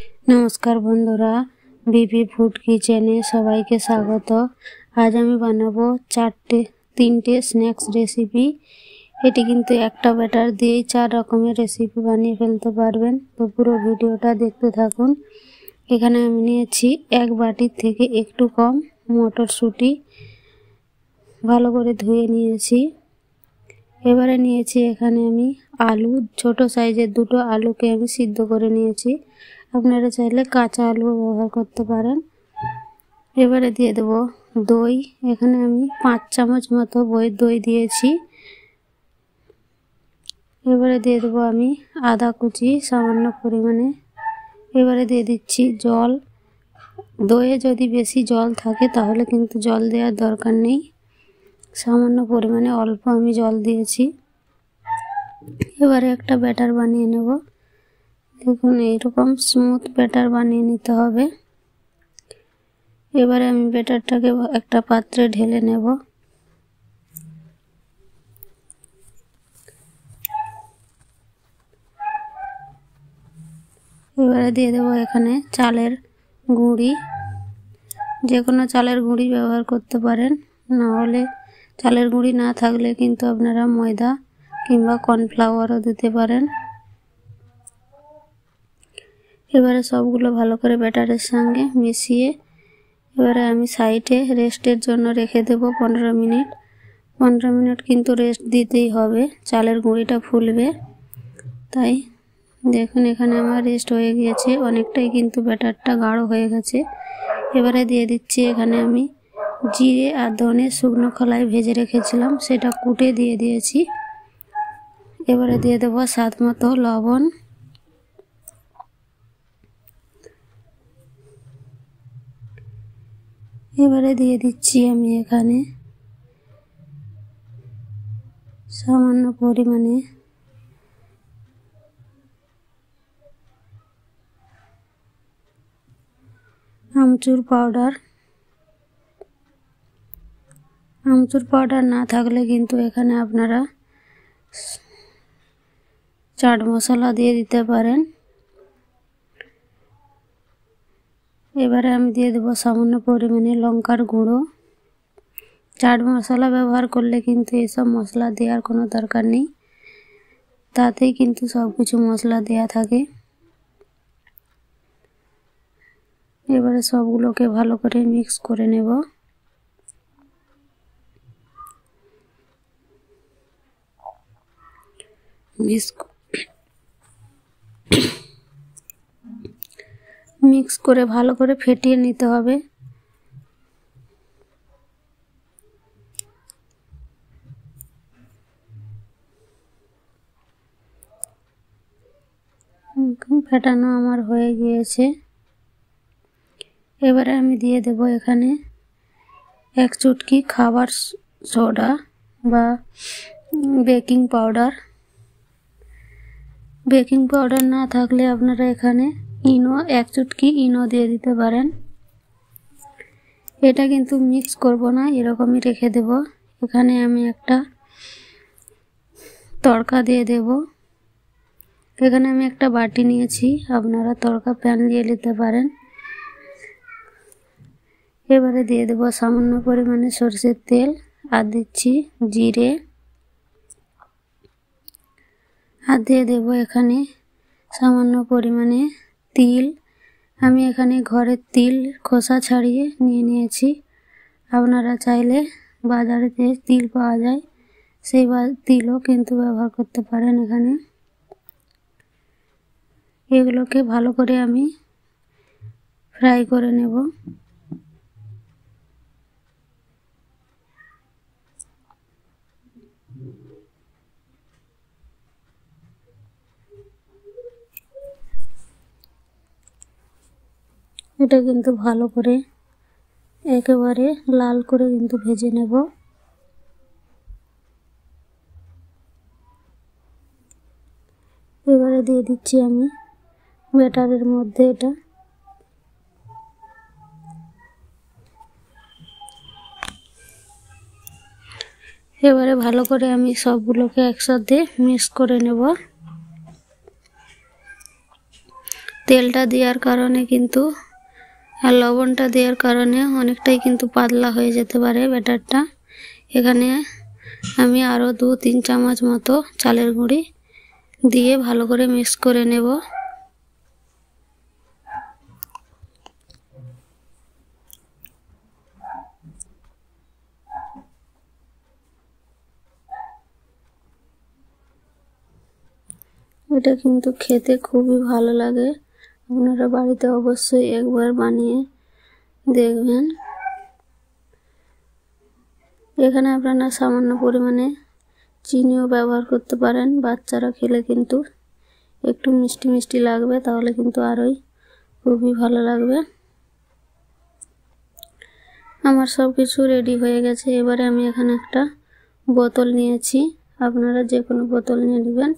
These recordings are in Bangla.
नमस्कार बंधुरा बीबी फूड किचेने सबाइके स्वागत। आज आमी बानाबो तीनटे स्नैक्स रेसिपि। एटी किन्तु एकटा बैटार दिए 4 रकमेर रेसिपि बानिये फेलते पारबेन। तो पुरो भिडियोटा देखते थाकुन। एखाने आमी नियेछि एक बाटी थेके एकटू कम मटरशुटी भालो करे धुए नियेछि। एबारे नियेछि एखाने आमी आलू, छोटो साइजेर दुटो आलूके आमी सिद्ध करे नियेछि। আপনারা চাইলে কাঁচা আলু ব্যবহার করতে পারেন। এবারে দিয়ে দেব দই। এখানে আমি 5 চামচ মতো দই দিয়েছি। এবারে দিয়ে দেব আমি আদা কুচি সামান্য পরিমাণে। এবারে দিয়ে দিচ্ছি জল। দইয়ে যদি বেশি জল থাকে তাহলে কিন্তু জল দেওয়ার দরকার নেই, সামান্য পরিমাণে অল্প আমি জল দিয়েছি। এবারে একটা ব্যাটার বানিয়ে নেব। দেখুন এইরকম স্মুথ ব্যাটার বানিয়ে নিতে হবে। এবারে আমি ব্যাটারটাকে একটা পাত্রে ঢেলে নেব। এবারে দিয়ে দেব এখানে চালের গুঁড়ি। যে কোনো চালের গুঁড়ি ব্যবহার করতে পারেন, না হলে চালের গুঁড়ি না থাকলে কিন্তু আপনারা ময়দা কিংবা কর্নফ্লাওয়ারও দিতে পারেন। এবারে সবগুলো ভালো করে ব্যাটারের সঙ্গে মিশিয়ে এবারে আমি সাইডে রেস্টের জন্য রেখে দেব 15 মিনিট। 15 মিনিট কিন্তু রেস্ট দিতেই হবে, চালের গুঁড়িটা ফুলবে। তাই দেখুন এখানে আমার রেস্ট হয়ে গিয়েছে, অনেকটাই কিন্তু ব্যাটারটা গাঢ় হয়ে গেছে। এবারে দিয়ে দিচ্ছি এখানে আমি জিরে আর ধনে শুকনো খোলায় ভেজে রেখেছিলাম, সেটা কুটে দিয়ে দিয়েছি। এবারে দিয়ে দেব স্বাদ মতো লবণ। এবারে দিয়ে দিচ্ছি আমি এখানে সামান্য পরিমাণে আমচুর পাউডার। আমচুর পাউডার না থাকলে কিন্তু এখানে আপনারা চাট মশলা দিয়ে দিতে পারেন। এবারে আমি দিয়ে দেব সামান্য পরিমাণে লঙ্কার গুঁড়ো। চাট মশলা ব্যবহার করলে কিন্তু এসব মশলা দেওয়ার কোনো দরকার নেই, তাতেই কিন্তু সব কিছু মশলা দেয়া থাকে। এবারে সবগুলোকে ভালো করে মিক্স করে নেব। মিক্স করে ভালো করে ফেটিয়ে নিতে হবে। ফেটানো আমার হয়ে গিয়েছে। এবারে আমি দিয়ে দেব এখানে 1 চুটকি খাবার সোডা বা বেকিং পাউডার। বেকিং পাউডার না থাকলে আপনারা এখানে ইনো 1 চুটকি ইনো দিয়ে দিতে পারেন। এটা কিন্তু মিক্স করব না, এরকমই রেখে দেব। এখানে আমি একটা তড়কা দিয়ে দেব। এখানে আমি একটা বাটি নিয়েছি, আপনারা তড়কা প্যান দিয়ে নিতে পারেন। এবারে দিয়ে দেব সামান্য পরিমাণে সরষের তেল আর দিচ্ছি জিরে, আর দিয়ে দেব এখানে সামান্য পরিমাণে তিল। আমি এখানে ঘরের তিল খোসা ছাড়িয়ে নিয়েছি। আপনারা চাইলে বাজারে যে তিল পাওয়া যায় সেই তিলও কিন্তু ব্যবহার করতে পারেন। এখানে এগুলোকে ভালো করে আমি ফ্রাই করে নেব। এটা কিন্তু ভালো করে একেবারে লাল করে কিন্তু ভেজে নেব। এবারে দিয়ে দিচ্ছি আমি ব্যাটারের মধ্যে এটা। এবারে ভালো করে আমি সবগুলোকে একসাথে মিক্স করে নেব। তেলটা দেওয়ার কারণে কিন্তু আর লবণটা দেওয়ার কারণে অনেকটাই কিন্তু পাতলা হয়ে যেতে পারে ব্যাটারটা। এখানে আমি আরও 2-3 চামচ মতো চালের গুঁড়ি দিয়ে ভালো করে মিক্স করে নেব। এটা কিন্তু খেতে খুবই ভালো লাগে, আপনারা বাড়িতে অবশ্যই একবার বানিয়ে দেখবেন। এখানে আপনারা সামান্য পরিমাণে চিনিও ব্যবহার করতে পারেন, বাচ্চারা খেলে কিন্তু একটু মিষ্টি মিষ্টি লাগবে, তাহলে কিন্তু আরোই খুবই ভালো লাগবে। আমার সব কিছু রেডি হয়ে গেছে। এবারে আমি এখানে একটা বোতল নিয়েছি, আপনারা যে কোনো বোতল নিয়ে নেবেন।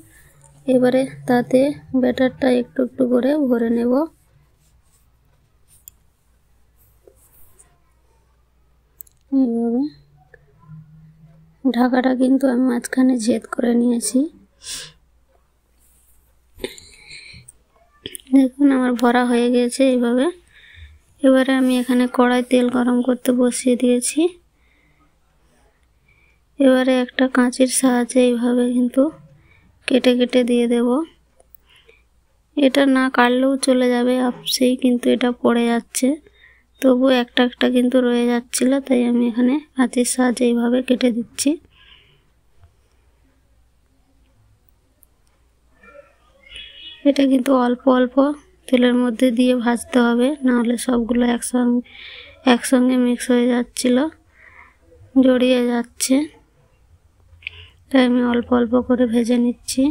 এবারে তাতে ব্যাটারটা একটু একটু করে ভরে নেব। এইভাবে ঢাকাটা কিন্তু আমি মাঝখানে ছেদ করে নিয়েছি। দেখুন আমার ভরা হয়ে গেছে এইভাবে। এবারে আমি এখানে কড়াই তেল গরম করতে বসিয়ে দিয়েছি। এবারে একটা কাঁচির সাহায্যে এইভাবে কিন্তু কেটে কেটে দিয়ে দেব। এটা না কাটলেও চলে যাবে, আপসেই কিন্তু এটা পড়ে যাচ্ছে, তবু একটা একটা কিন্তু রয়ে যাচ্ছিল, তাই আমি এখানে কাঁচির সাহায্যে এইভাবে কেটে দিচ্ছি। এটা কিন্তু অল্প অল্প তেলের মধ্যে দিয়ে ভাজতে হবে, নাহলে সবগুলো একসঙ্গে মিক্স হয়ে যাচ্ছিল, জড়িয়ে যাচ্ছে, তাই আমি অল্প অল্প করে ভেজে নিচ্ছি।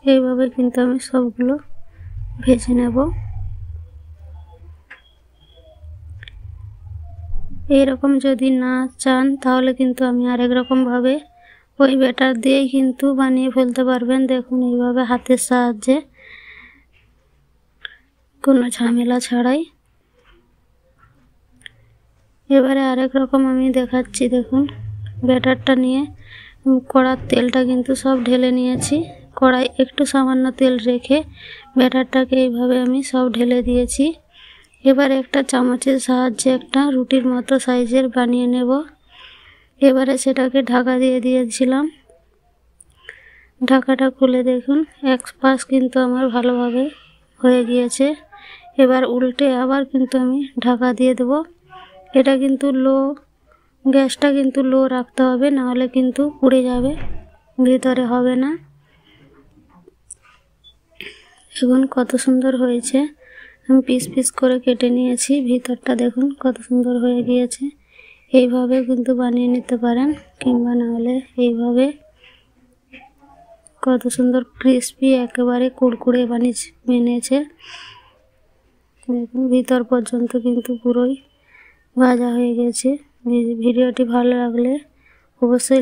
এইভাবে কিন্তু আমি সবগুলো ভেজে নেব। এইরকম যদি না চান তাহলে কিন্তু আমি আরেক রকমভাবে ওই ব্যাটার দিয়েই কিন্তু বানিয়ে ফেলতে পারবেন। দেখুন এইভাবে হাতের সাহায্যে, কোনো ঝামেলা ছাড়াই। এবারে আরেক রকম আমি দেখাচ্ছি। দেখুন ব্যাটারটা নিয়ে কড়ার তেলটা কিন্তু সব ঢেলে নিয়েছি। কড়াই একটু সামান্য তেল রেখে ব্যাটারটাকে এইভাবে আমি সব ঢেলে দিয়েছি। এবারে একটা চামচের সাহায্যে একটা রুটির মতো সাইজের বানিয়ে নেব। এবারে সেটাকে ঢাকা দিয়ে দিয়েছিলাম। ঢাকাটা খুলে দেখুন এক পাশ কিন্তু আমার ভালোভাবে হয়ে গিয়েছে। এবার উল্টে আবার কিন্তু আমি ঢাকা দিয়ে দেব। এটা কিন্তু গ্যাসটা কিন্তু লো রাখতে হবে, নাহলে কিন্তু পুড়ে যাবে, ভিতরে হবে না। দেখুন কত সুন্দর হয়েছে, আমি পিস পিস করে কেটে নিয়েছি। ভিতরটা দেখুন কত সুন্দর হয়ে গিয়েছে। এইভাবে কিন্তু বানিয়ে নিতে পারেন, কিংবা না হলে এইভাবে কত সুন্দর ক্রিস্পি একেবারে কুড়কুড়ে বানিয়েছে। দেখুন ভিতর পর্যন্ত কিন্তু পুরোই ভাজা হয়ে গেছে। ভিডিওটি ভালো লাগলে অবশ্যই